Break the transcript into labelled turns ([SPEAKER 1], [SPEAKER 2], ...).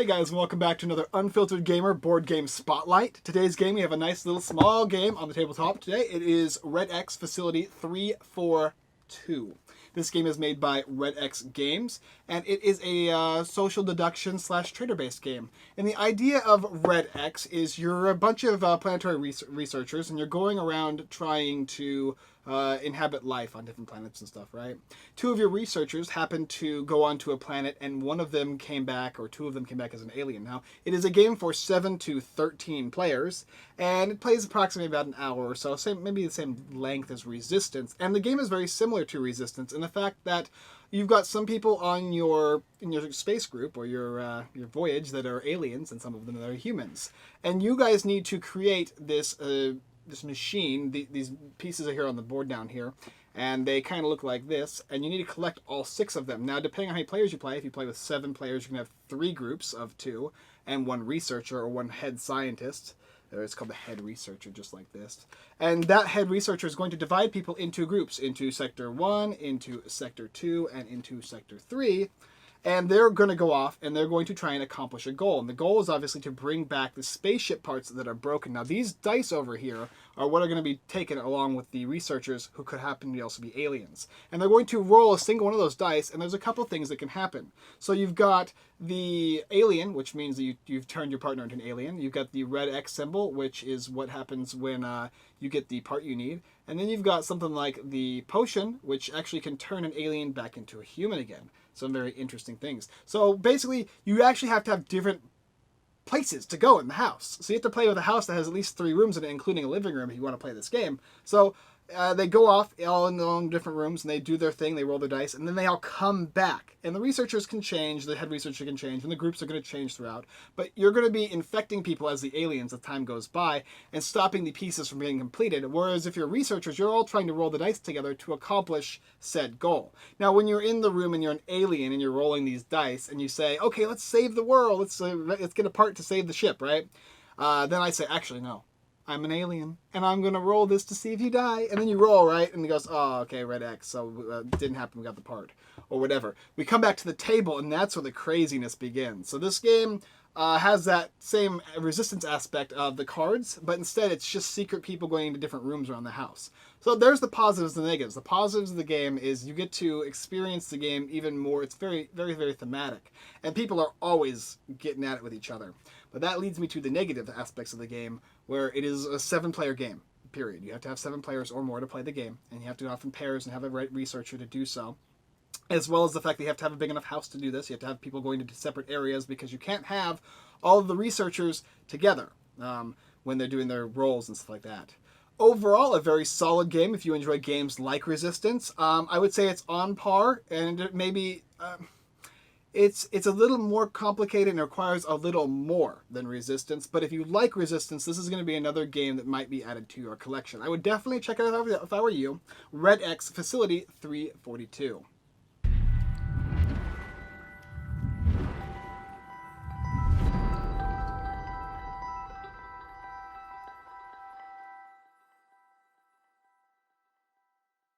[SPEAKER 1] guys, and welcome back to another Unfiltered Gamer board game spotlight. Today's game, we have a nice little small game on the tabletop today. It is Red X Facility 342. This game is made by Red X Games, and it is a social deduction / trader-based game. And the idea of Red X is you're a bunch of planetary researchers, and you're going around trying to inhabit life on different planets and stuff, right? Two of your researchers happen to go onto a planet, and one of them came back, or two of them came back as an alien. Now, it is a game for 7 to 13 players, and it plays approximately about an hour or so, maybe the same length as Resistance. And the game is very similar to Resistance in the fact that you've got some people on your space group or your voyage that are aliens, and some of them that are humans, and you guys need to create this machine. These pieces are here on the board down here, and they kind of look like this, and you need to collect all 6 of them. Now, depending on how many players you play, if you play with 7 players, you can have 3 groups of 2 and 1 researcher or 1 head scientist. It's called the head researcher, just like this. And that head researcher is going to divide people into groups, into Sector 1, into Sector 2, and into Sector 3. And they're going to go off, and they're going to try and accomplish a goal. And the goal is obviously to bring back the spaceship parts that are broken. Now, these dice over here are what are going to be taken along with the researchers, who could happen to also be aliens. And they're going to roll a single one of those dice, and there's a couple things that can happen. So you've got the alien, which means that you've turned your partner into an alien. You've got the red X symbol, which is what happens when you get the part you need. And then you've got something like the potion, which actually can turn an alien back into a human again. Some very interesting things. So basically, you actually have to have different places to go in the house. So you have to play with a house that has at least 3 rooms in it, including a living room if you want to play this game. So they go off all in their own different rooms, and they do their thing, they roll their dice, and then they all come back. And the researchers can change, the head researcher can change, and the groups are going to change throughout. But you're going to be infecting people as the aliens as time goes by, and stopping the pieces from being completed. Whereas if you're researchers, you're all trying to roll the dice together to accomplish said goal. Now, when you're in the room and you're an alien and you're rolling these dice, and you say, okay, let's save the world, let's get a part to save the ship, right? Then I say, actually, no. I'm an alien, and I'm going to roll this to see if you die. And then you roll, right? And he goes, oh, okay, red X, so it didn't happen, we got the part. Or whatever. We come back to the table, and that's where the craziness begins. So this game has that same resistance aspect of the cards, but instead it's just secret people going into different rooms around the house. So there's the positives and the negatives. The positives of the game is you get to experience the game even more. It's very, very, very thematic. And people are always getting at it with each other. But that leads me to the negative aspects of the game, where it is a 7-player game, period. You have to have 7 players or more to play the game, and you have to go off in pairs and have a right researcher to do so. As well as the fact that you have to have a big enough house to do this. You have to have people going into separate areas, because you can't have all of the researchers together when they're doing their roles and stuff like that. Overall, a very solid game if you enjoy games like Resistance. I would say it's on par, and maybe it's a little more complicated and requires a little more than Resistance. But if you like Resistance, this is going to be another game that might be added to your collection. I would definitely check it out if I were you. Red X Facility 342.